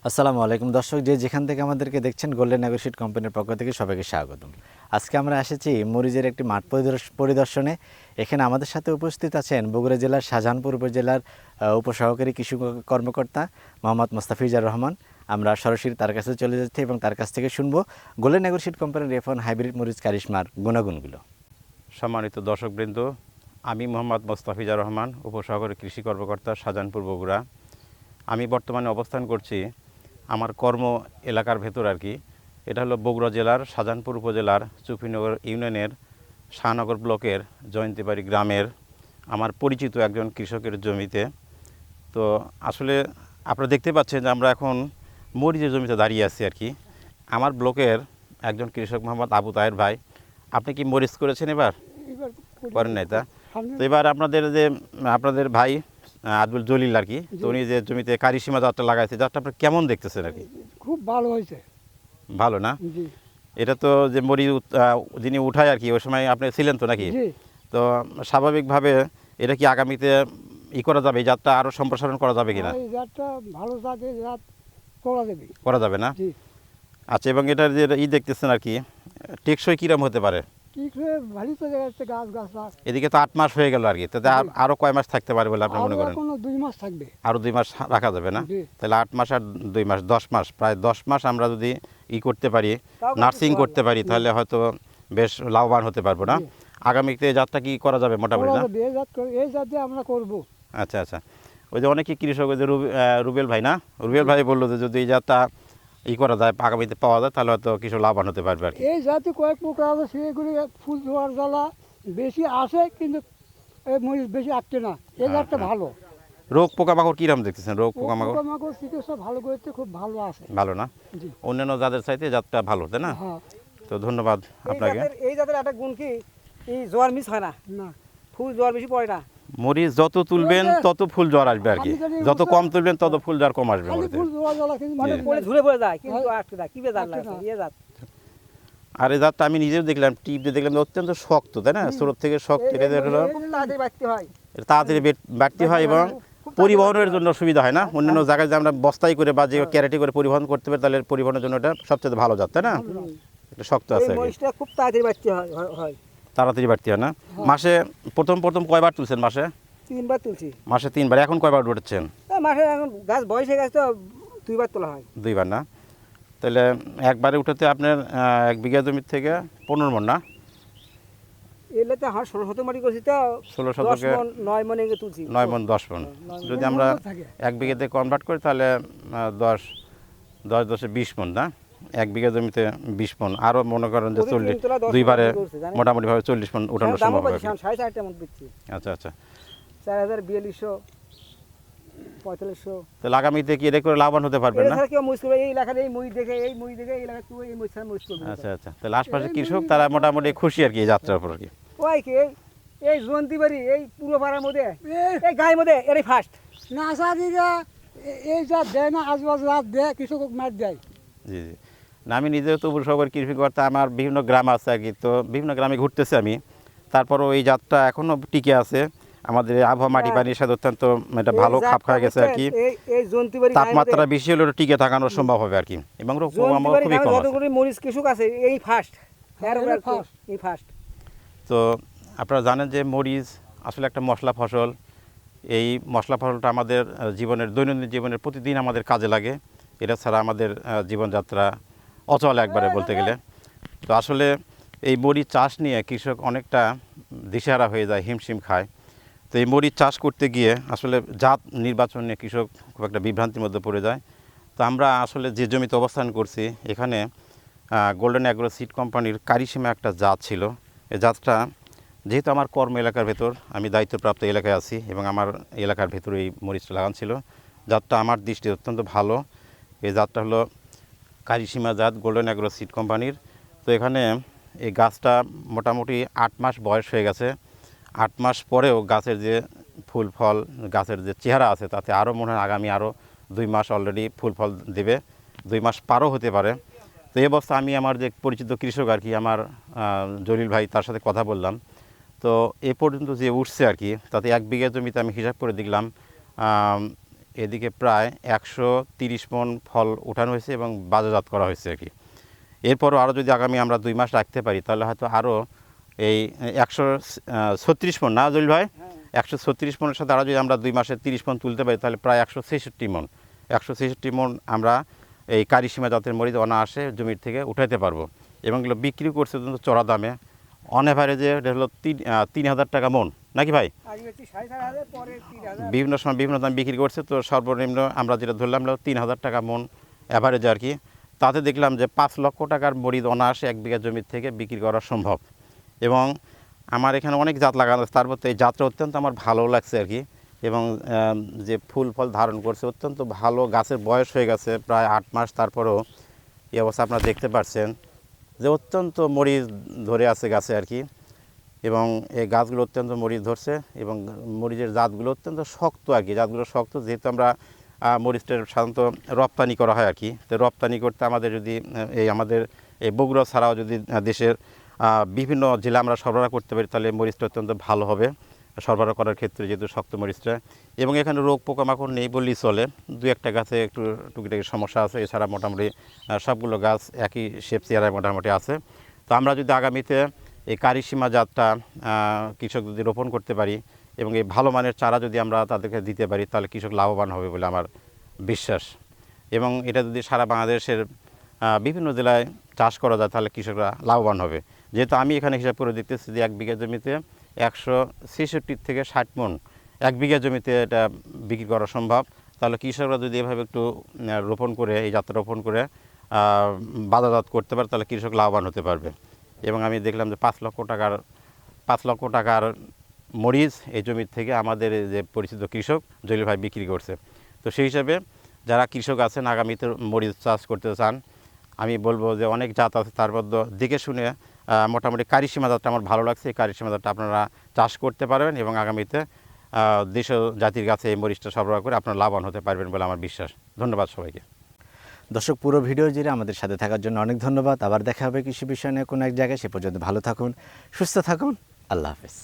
আসসালামু আলাইকুম দর্শক, যে যেখান থেকে আমাদেরকে দেখছেন গোল্ডেন অ্যাগ্রোসিড কোম্পানির পক্ষ থেকে সবাইকে স্বাগতম। আজকে আমরা এসেছি মরিচের একটি মাঠ পরিদর্শনে। এখানে আমাদের সাথে উপস্থিত আছেন বগুড়া জেলার শাহজাহানপুর উপজেলার উপসহকারী কৃষি কর্মকর্তা মোহাম্মদ মোস্তাফিজার রহমান। আমরা সরাসরি তার কাছে চলে যাচ্ছি এবং তার কাছ থেকে শুনবো গোল্ডেন অ্যাগ্রোসিড কোম্পানির F1 হাইব্রিড মরিচ কারিশমার গুণাগুণগুলো। সম্মানিত দর্শকবৃন্দ, আমি মোহাম্মদ মোস্তাফিজার রহমান, উপসহকারী কৃষি কর্মকর্তা, শাহজাহানপুর, বগুড়া। আমি বর্তমানে অবস্থান করছি আমার কর্ম এলাকার ভেতর আর কি। এটা হলো বগুড়া জেলার শাহজাহানপুর উপজেলার চুপিনগর ইউনিয়নের শাহনগর ব্লকের জয়ন্তীবাড়ি গ্রামের আমার পরিচিত একজন কৃষকের জমিতে। তো আসলে আপনারা দেখতে পাচ্ছেন যে আমরা এখন মরিচের জমিতে দাঁড়িয়ে আছি আর কি। আমার ব্লকের একজন কৃষক মোহাম্মদ আবু তাহের ভাই। আপনি কি মরিচ করেছেন এবার? করেন নাই তা? তো এবার আপনাদের ভাই আব্দুল জলিল আর কি, তো উনি যে জমিতে কারিসীমা জাতটা লাগাইছে, জাতটা আপনি কেমন দেখতেছেন আর কি? খুব ভালো হয়েছে। ভালো না? জি এটা তো যে মরিচ যিনি উঠায় আর কি, ওই সময় আপনি ছিলেন তো নাকি? জি তো স্বাভাবিকভাবে এটা কি আগামীতে করা যাবে, এই জাতটা আরও সম্প্রসারণ করা যাবে কিনা? এই জাতটা ভালো জাতের জাত করা যাবে। করা যাবে না? জি আচ্ছা, এবং এটার যে দেখতেছেন আর কি, টেকসই কিরম হতে পারে? কি করে ভালো তো যাচ্ছে গাছ গাছ এদিকে তো 8 মাস হয়ে গেল আর কি, তাতে আরও কয় মাস থাকতে পারে বলে আপনি মনে করেন? কোনো 2 মাস থাকবে। আরও 2 মাস রাখা যাবে না? জি। তাহলে 8 মাস আর 2 মাস 10 মাস, প্রায় 10 মাস আমরা যদি করতে পারি, তাও নার্সিং কিছু করতে পারি, তাহলে হয়তো বেশ লাভবান হতে পারবো না? জি। আগামীতে এই জাতটা কি করা যাবে মোটামুটি করা না? যাবে, এই জাত দিয়ে আমরা করব। আচ্ছা আচ্ছা, ওই যে অনেকে কৃষক, ওই যে রুবেল ভাই না, রুবেল ভাই বললো যে যদি এই জাতটা করা যায়, আগামীতে পাওয়া যায়, তাহলে হয়তো কিছু লাভবান হতে পারবে আর কি। এই জাতে কয়েক প্রকার আছে, সেগুলি ফুল ধোয়ার জ্বালা বেশি আসে, কিন্তু এই মরিচ বেশি আসছে না। এই জাতটা ভালো। রোগ পোকামাকড় কীরকম দেখতেছেন? রোগ পোকামাকড় পোকামাকড় চিকিৎসা ভালো করতে খুব ভালো আছে। ভালো না? জি অন্যান্য জাতের চাইতে এই জাতটা ভালো, তাই না? হ্যাঁ। তো ধন্যবাদ আপনাকে। এই জাতের একটা গুণ কি, এই জোয়ার মিস হয় না, না ফুল জোয়ার বেশি পড়ে না। মরিচ যত তুলবেন তত ফুল জ্বর আসবে আর কি, আমি জানি যত কম তুলবেন তত ফুল জ্বর কম আসবে খালি মরিচে। ফুল ধোয়া জ্বালা, কিন্তু মানে মানে পড়ে ঝুলে পড়ে যায়, কিন্তু হ্যাঁ। আটকে যায়। কি বেজার আটকে লাগছে যায়। এই জাত। আর এই জাতটা আমি নিজেও দেখলাম, টিপ দিয়ে দেখলাম যে অত্যন্ত শক্ত, তাই না? স্রোত থেকে শক্ত, এটা হলো খুব তাড়াতাড়ি বাড়তে হয়। এটা তাড়াতাড়ি বাড়তি হয় এবং পরিবহনের জন্য সুবিধা হয় না? অন্যান্য জায়গায় যে আমরা বস্তায় করে বা যে ক্যারেটে করে পরিবহন করতে পারি, তাহলে পরিবহনের জন্য এটা সবচেয়ে ভালো জাত, তাই না? এটা শক্ত এই আছে আর কি, মরিচটা খুব তাড়াতাড়ি বাড়তে হয়। তাড়াতাড়ি বাড়তি হয় না? মাসে প্রথম কয়বার তুলছেন? মাসে 3 বার তুলছি। মাসে 3 বার। এখন কয়বার উঠেছেন? মাসে এখন গাছ বয়স হয়ে গেছে তো 2 বার তোলা হয়। 2 বার না? তাহলে একবারে উঠাতে আপনার 1 বিঘা জমির থেকে 15 মণ না? এলাতে আমার 16 মাটি করছি তো 16 10 শতকে মণ 9 মণ এগুলো তুলছি। 9 মণ 10 মণ। যদি আমরা থাকে। 1 বিঘাতে কনভার্ট করি, তাহলে 10 10 20 মণ না? 1 বিঘা জমিতে 20 মণ। আরও মনে করেন যে প্রতি 40, 3 তোলা 10 2 বারে মণ করছে, জানেন? মোটামুটিভাবে 40 মণ উঠানো দামও সম্ভব হবে। পাচ্ছি, 4.5 টাকা মণ বেচছি। আচ্ছা আচ্ছা, 4,4200 4500। তাহলে আগামীতে কি এটা করে লাভবান হতে পারবেন না? এছাড়া কেউ মরিচ করবে, এই এলাকার এই মরিচ দেখে এই এলাকার কেউ এই মরিচ ছাড়া মরিচ করবে না। আচ্ছা আচ্ছা, তাহলে আশপাশে কৃষক তারা মোটামুটি খুশি আর কি এই যাত্রার উপর আর কি। ওই কি এই জয়ন্তীবাড়ি এই পুরো পাড়ার মধ্যে এই গায়ের মধ্যে এরই ফার্স্ট। নার্সারিরা এই জাত দেয় না, আজবাজ জাত দেয়, কৃষক মার দেয়। জি জি, না আমি নিজেও তো উপসহকারী কৃষি কর্তা, আমার বিভিন্ন গ্রাম আছে আর কি, তো বিভিন্ন গ্রামে ঘুরতেছি আমি। তারপরও এই জাতটা এখনও টিকে আছে। আমাদের এই আবহাওয়া, মাটি পানির সাথে অত্যন্ত এটা ভালো খাপ খাওয়া গেছে আর কি। এই জয়ন্তীবাড়ি তাপমাত্রা বেশি হলে ওটা টিকে থাকানো সম্ভব হবে আর কি, এবং রোগ পোকামাকড় খুবই কম আছে। যতগুলো মরিচ কৃষক আছে এই ফার্স্ট, এই ফার্স্ট। তো আপনারা জানেন যে মরিচ আসলে একটা মশলা ফসল। এই মশলা ফসলটা আমাদের জীবনের, দৈনন্দিন জীবনের প্রতিদিন আমাদের কাজে লাগে। এটা ছাড়া আমাদের জীবনযাত্রা অচল একবারে বলতে গেলে। তো আসলে এই মরিচ চাষ নিয়ে কৃষক অনেকটা দিশেহারা হয়ে যায়, হিমশিম খায়। তো এই মরিচ চাষ করতে গিয়ে আসলে জাত নির্বাচন নিয়ে কৃষক খুব একটা বিভ্রান্তির মধ্যে পড়ে যায়। তো আমরা আসলে যে জমিতে অবস্থান করছি, এখানে গোল্ডেন অ্যাগ্রো সিড কোম্পানির কারিসীমা একটা জাত ছিল। এই জাতটা যেহেতু আমার কর্ম এলাকার ভেতর, আমি দায়িত্বপ্রাপ্ত এলাকায় আছি এবং আমার এলাকার ভেতরে এই মরিচটা লাগান ছিল, জাতটা আমার দৃষ্টি অত্যন্ত ভালো। এই জাতটা হলো কারিসীমা জাত, গোল্ডেন অ্যাগ্রো সিড কোম্পানির। তো এখানে এই গাছটা মোটামুটি 8 মাস বয়স হয়ে গেছে। 8 মাস পরেও গাছের যে ফুল ফল, গাছের যে চেহারা আছে, তাতে আরও মনে হয় আগামী আরও 2 মাস অলরেডি ফুল ফল দেবে, 2 মাস পারও হতে পারে। তো এই অবস্থা আমি আমার যে পরিচিত কৃষক আর কি, আমার জলিল ভাই, তার সাথে কথা বললাম। তো এ পর্যন্ত যে উঠছে আর কি, তাতে 1 বিঘা জমিতে আমি হিসাব করে দেখলাম এদিকে প্রায় 130 মণ ফল উঠানো হয়েছে এবং বাজারজাত করা হয়েছে আর কি। এরপরও আরও যদি আগামী আমরা 2 মাস রাখতে পারি তাহলে হয়তো আরও এই 136 মণ না জলিল ভাই, 136 মণের সাথে আরও যদি আমরা 2 মাসে 30 মণ তুলতে পারি তাহলে প্রায় 166 মণ, 166 মণ আমরা এই কারিসীমা জাতের মরিচ অনায়াসে জমির থেকে উঠাইতে পারবো এবং এগুলো বিক্রি করছে কিন্তু চড়া দামে। অন অ্যাভারেজে এটা হলো 3,000 টাকা মণ নাকি ভাই? আগে হচ্ছে 4,500 পরে 3,000। বিভিন্ন সময় বিভিন্ন দাম বিক্রি করছে, তো সর্বনিম্ন আমরা যেটা ধরলাম 3,000 টাকা মণ অ্যাভারেজ আর কি। তাতে দেখলাম যে 5 লক্ষ টাকার মরিচ অনায়াসে 1 বিঘা জমির থেকে বিক্রি করা সম্ভব। এবং আমার এখানে অনেক জাত লাগানো আছে, তার মধ্যে এই জাতটা অত্যন্ত আমার ভালো লাগছে আর কি। এবং যে ফুল ফল ধারণ করছে অত্যন্ত ভালো, গাছের বয়স হয়ে গেছে প্রায় 8 মাস, তারপরেও এই অবস্থা আপনারা দেখতে পাচ্ছেন যে অত্যন্ত মরিচ ধরে আছে গাছে আর কি। এবং এই গাছগুলো অত্যন্ত মরিচ ধরছে এবং মরিচের জাতগুলো অত্যন্ত শক্ত আর কি। জাতগুলো শক্ত যেহেতু আমরা মরিচটা সাধারণত রপ্তানি করা হয় আর কি। তো রপ্তানি করতে আমাদের যদি আমাদের এই বগুড়া ছাড়াও যদি দেশের বিভিন্ন জেলা আমরা সরবরাহ করতে পারি তাহলে মরিচটা অত্যন্ত ভালো হবে সরবরাহ করার ক্ষেত্রে, যেহেতু শক্ত মরিচটা। এবং এখানে রোগ পোকামাকড় নেই বললেই চলে, 2-1টা গাছে একটু টুকিটাকি সমস্যা আছে, এছাড়া মোটামুটি সবগুলো গাছ একই শেপ চেয়ারায় মোটামুটি আছে। তো আমরা যদি আগামীতে এই কারিসীমা জাতটা কৃষক যদি রোপণ করতে পারি এবং এই ভালো মানের চারা যদি আমরা তাদেরকে দিতে পারি তাহলে কৃষক লাভবান হবে বলে আমার বিশ্বাস। এবং এটা যদি সারা বাংলাদেশের বিভিন্ন জেলায় চাষ করা যায় তাহলে কৃষকরা লাভবান হবে। যেহেতু আমি এখানে হিসাব করে দেখতেছি যে 1 বিঘা জমিতে 166 থেকে 60 মণ 1 বিঘা জমিতে এটা বিক্রি করা সম্ভব। তাহলে কৃষকরা যদি এভাবে একটু রোপণ করে এই জাতটা রোপণ করে বাজারজাত করতে পারে তাহলে কৃষক লাভবান হতে পারবে। এবং আমি দেখলাম যে 5 লক্ষ টাকার মরিচ এই জমির থেকে আমাদের যে পরিচিত কৃষক জলিল ভাই বিক্রি করছে। তো সেই হিসাবে যারা কৃষক আছেন আগামীতে মরিচ চাষ করতে চান, আমি বলবো যে অনেক জাত আছে, তার মধ্যে দেখে শুনে মোটামুটি কারিসীমা জাতটা আমার ভালো লাগছে। এই কারিসীমা জাতটা আপনারা চাষ করতে পারবেন এবং আগামীতে দেশীয় জাতির কাছে এই মরিচটা সরবরাহ করে আপনারা লাভবান হতে পারবেন বলে আমার বিশ্বাস। ধন্যবাদ সবাইকে। দর্শক, পুরো ভিডিও জুড়ে আমাদের সাথে থাকার জন্য অনেক ধন্যবাদ। আবার দেখা হবে কৃষি বিষয় নিয়ে কোনো এক জায়গায়। সে পর্যন্ত ভালো থাকুন, সুস্থ থাকুন। আল্লাহ হাফেজ।